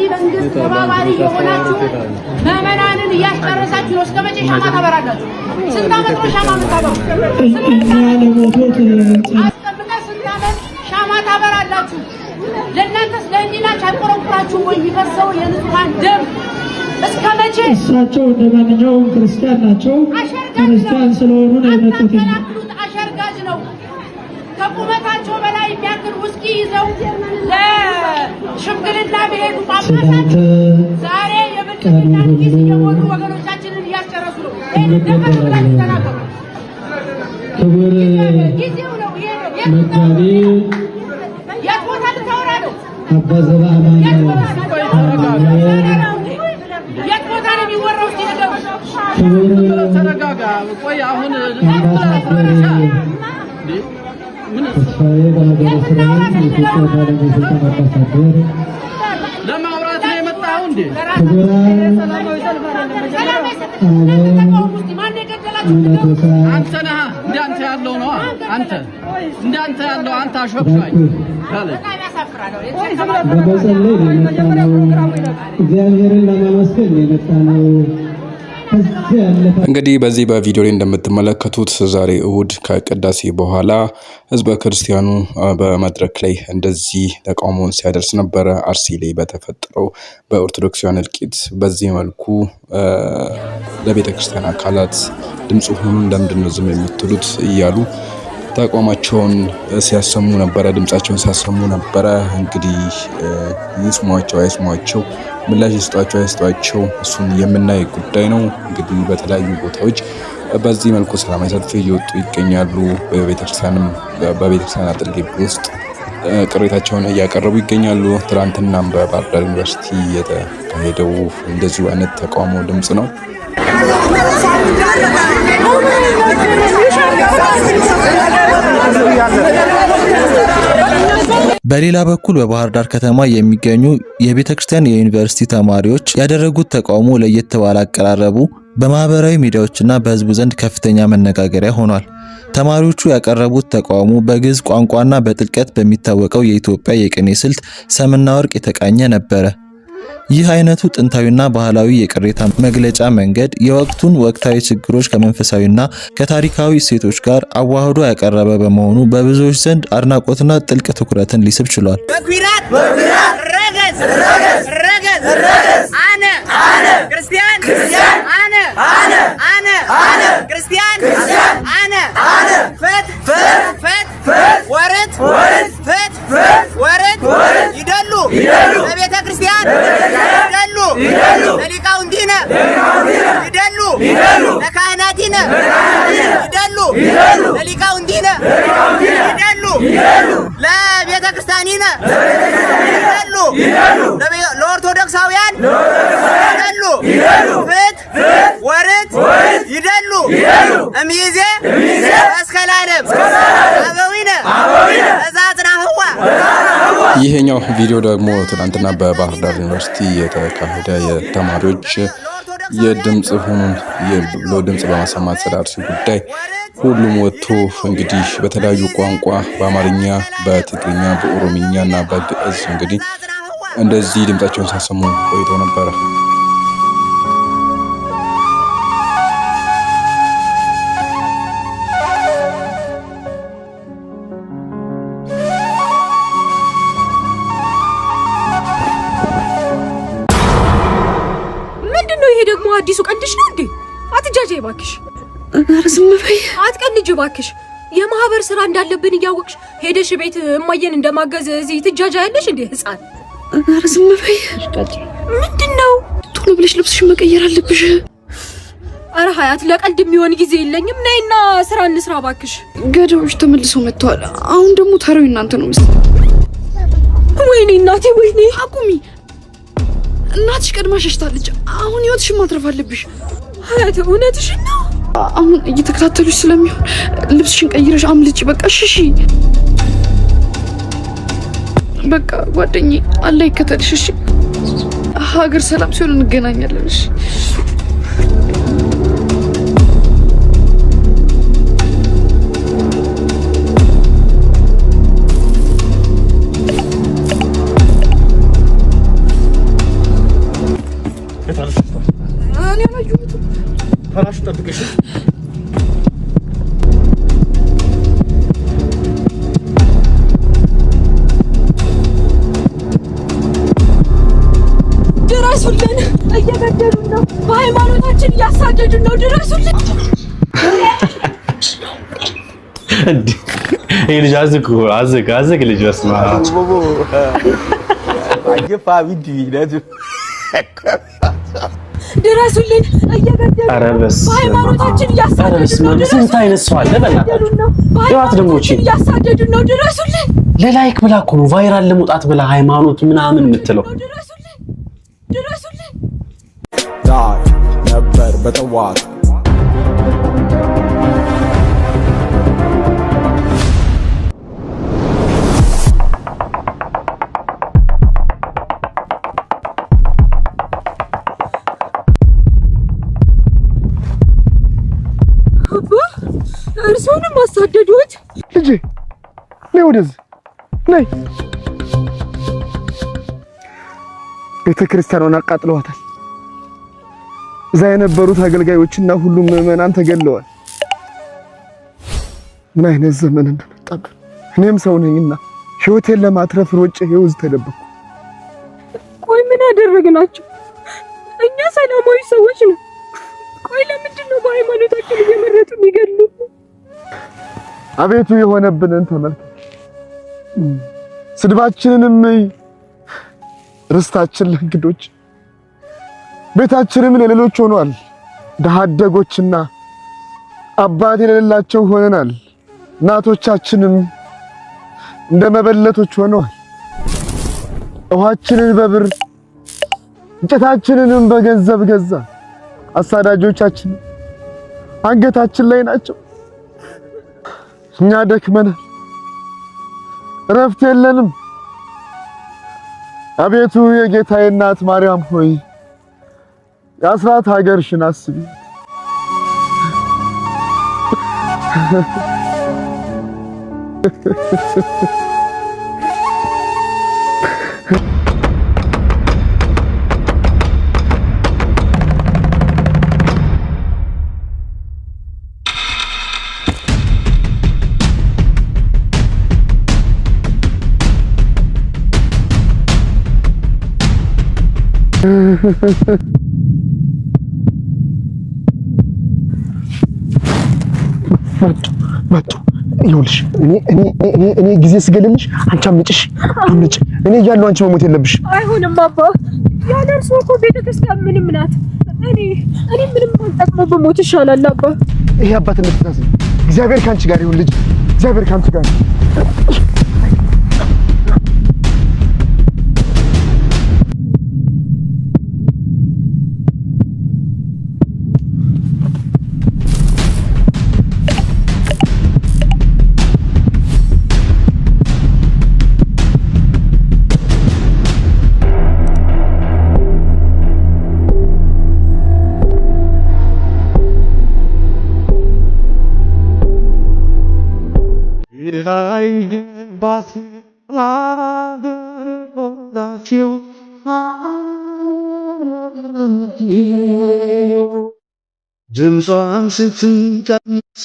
የዚህ መንግስት ተባባሪ የሆናችሁ ምዕመናንን እያስጨረሳችሁ ነው። እስከመቼ ሻማ ታበራላችሁ? ስንት ዓመት ነው ሻማ የምታበሩ? አስቀምጠን ስንት ዓመት ሻማ ታበራላችሁ? ለእናንተስ ለህሊናችሁ አይቆረቁራችሁም ወይ? የሚፈሰው የንጹሃን ደም እስከመቼ? እሳቸው እንደ ማንኛውም ክርስቲያን ናቸው። ክርስቲያን ስለሆኑ ነው የመጡት። አሸርጋጅ ነው። ከቁመታቸው በላይ የሚያክል ውስኪ ይዘው ለሽምግልና ብሄዱ ጳጳሳት ዛሬ የብልጽግና ጊዜ የሞሉ ወገኖቻችንን እያስጨረሱ ነው። ይህን ደፈር ብላችሁ ተናገሩ። ክቡር መጋቤ የት ቦታ ልታወራ ነው? አባ ዘበአማን የት ቦታ ነው የሚወራው? እስኪ ንገሩ። ተረጋጋ። ቆይ አሁን ተስፋዬ በሀገረ እስራኤል የኢትዮጵያ ባለቤት አምባሳደር ለማውራት ነው የመጣው እንዴ? አንተ ነህ እንዳንተ ያለው ነው። አንተ እንዳንተ ያለው አንተ አሾፍሻይ ካለ በመጸለይ ነው የመጣነው። እግዚአብሔርን ለማመስገን ነው የመጣነው። እንግዲህ በዚህ በቪዲዮ ላይ እንደምትመለከቱት ዛሬ እሁድ ከቅዳሴ በኋላ ህዝበ ክርስቲያኑ በመድረክ ላይ እንደዚህ ተቃውሞውን ሲያደርስ ነበረ። አርሲ ላይ በተፈጠረው በኦርቶዶክሳውያን እልቂት በዚህ መልኩ ለቤተ ክርስቲያን አካላት ድምጽ ሁኑ፣ ለምንድን ነው ዝም የምትሉት እያሉ ተቃውሟቸውን ሲያሰሙ ነበረ፣ ድምጻቸውን ሲያሰሙ ነበረ። እንግዲህ ይስሟቸው አይስሟቸው፣ ምላሽ ይስጧቸው አይስጧቸው፣ እሱን የምናይ ጉዳይ ነው። እንግዲህ በተለያዩ ቦታዎች በዚህ መልኩ ሰላማዊ ሰልፍ እየወጡ ይገኛሉ። በቤተክርስቲያን አጥር ግቢ ውስጥ ቅሬታቸውን እያቀረቡ ይገኛሉ። ትናንትናም በባህር ዳር ዩኒቨርሲቲ የተካሄደው እንደዚሁ አይነት ተቃውሞ ድምጽ ነው። በሌላ በኩል በባህር ዳር ከተማ የሚገኙ የቤተክርስቲያን የዩኒቨርሲቲ ተማሪዎች ያደረጉት ተቃውሞ ለየት ባለ አቀራረቡ በማህበራዊ ሚዲያዎችና በህዝቡ ዘንድ ከፍተኛ መነጋገሪያ ሆኗል። ተማሪዎቹ ያቀረቡት ተቃውሞ በግዕዝ ቋንቋና በጥልቀት በሚታወቀው የኢትዮጵያ የቅኔ ስልት ሰምና ወርቅ የተቃኘ ነበረ። ይህ አይነቱ ጥንታዊና ባህላዊ የቅሬታ መግለጫ መንገድ የወቅቱን ወቅታዊ ችግሮች ከመንፈሳዊና ከታሪካዊ እሴቶች ጋር አዋህዶ ያቀረበ በመሆኑ በብዙዎች ዘንድ አድናቆትና ጥልቅ ትኩረትን ሊስብ ችሏል። ለኦርቶዶክሳውያን እምይዜ እስከላለም አበዊነ እዛጽናህዋ። ይሄኛው ቪዲዮ ደግሞ ትናንትና በባህር ዳር ዩኒቨርሲቲ የተካሄደ የተማሪዎች የድምጽ ሁኑን ብሎ ድምጽ በማሰማት ስለ አርሲ ጉዳይ ሁሉም ወጥቶ እንግዲህ በተለያዩ ቋንቋ በአማርኛ፣ በትግርኛ፣ በኦሮሚኛ እና በግዕዝ እንግዲህ እንደዚህ ድምጻቸውን ሲያሰሙ ቆይተው ነበረ። ምንድነው ይሄ ደግሞ? አዲሱ ቀንድሽ ነው እንዴ? አትጃጃይ እባክሽ። ኧረ ዝም በይ። አትቀልጂ እባክሽ። የማህበር ስራ እንዳለብን እያወቅሽ ሄደሽ ቤት እማየን እንደማገዝ እዚህ ትጃጃያለሽ እንዴ ህፃን? ኧረ ዝም በይ። ምንድነው? ቶሎ ብለሽ ልብስሽን መቀየር አለብሽ። ኧረ ሀያት ለቀልድ የሚሆን ጊዜ የለኝም። ነይና ስራ እንስራ እባክሽ። ገዳዮች ተመልሰው መጥተዋል። አሁን ደግሞ ተራው እናንተ ነው መሰለኝ። ወይኔ እናቴ ወይኔ። አቁሚ። እናትሽ ቀድማ ሸሽታለች። አሁን ህይወትሽን ማትረፍ አለብሽ። ሀያት እውነትሽን ነው? አሁን እየተከታተሉሽ ስለሚሆን ልብስሽን ቀይረሽ አምልጪ። በቃ ሽሺ። በቃ ጓደኛዬ አላህ ይከተልሽ። እሺ ሀገር ሰላም ሲሆን እንገናኛለን። እሺ ከፈራሹ ጠብቅሽ። ድረሱልን! እየገደሉን ነው። በሃይማኖታችን እያሳደዱን ነው። ድረሱልን! ይሄ ልጅ አዝግ ልጅ በስማ ድረሱልን! እየገደሉን ነው። በሃይማኖታችን እያሳደዱን ነው። ስንት አይነት ሰው አለ በእናትህ። ይዋት ደግሞ እቺ እያሳደዱን ነው። ድረሱልን! ለላይክ ብላ እኮ ነው ቫይራል ለመውጣት ብላ ሃይማኖት ምናምን የምትለው። ድረሱልን! ዳይ ነበር በጠዋት እርሶንም አሳደዱት? ልጄ ነይ ወደዚህ ነይ። ቤተ ክርስቲያኗን አቃጥለዋታል። እዛ የነበሩት አገልጋዮችና ሁሉም ምዕመናን ተገለዋል። ምን አይነት ዘመን እንደመጣብን። እኔም ሰው ነኝና ሕይወቴን ለማትረፍ ሮጬ ይውዝ ተደበኩ። ቆይ ምን አደረግናቸው? እኛ ሰላማዊ ሰዎች ነን። ቆይ ለምንድን ነው በሃይማኖታችን እየመረጡ የሚገሉ? አቤቱ የሆነብንን ተመልከት። ስድባችንንም ርስታችን ለእንግዶች ቤታችንም ለሌሎች ሆኗል። ድሃ አደጎችና አባት የሌላቸው ሆነናል። እናቶቻችንም እንደ መበለቶች ሆነዋል። ውሃችንን በብር እንጨታችንንም በገንዘብ ገዛ። አሳዳጆቻችን አንገታችን ላይ ናቸው። እኛ ደክመናል፣ እረፍት የለንም። አቤቱ የጌታዬ እናት ማርያም ሆይ የአስራት ሀገርሽን አስቢ። መጡ። ይኸውልሽ እኔ ጊዜ ስገልልሽ አንቺ አምጪሽ አምጪ። እኔ እያለሁ አንቺ መሞት የለብሽ። አይሆንም አባ፣ ያለ እርሶ እኮ ቤተክርስቲያን ምንም ናት። እኔ ምንም አልጠቅመው በሞት ይሻላል አባ። ይሄ አባትነት ትእዛዝ ነው። እግዚአብሔር ካንቺ ጋር ይሁን ልጅ፣ እግዚአብሔር ካንቺ ጋር ድምጿን ስትቀምጥ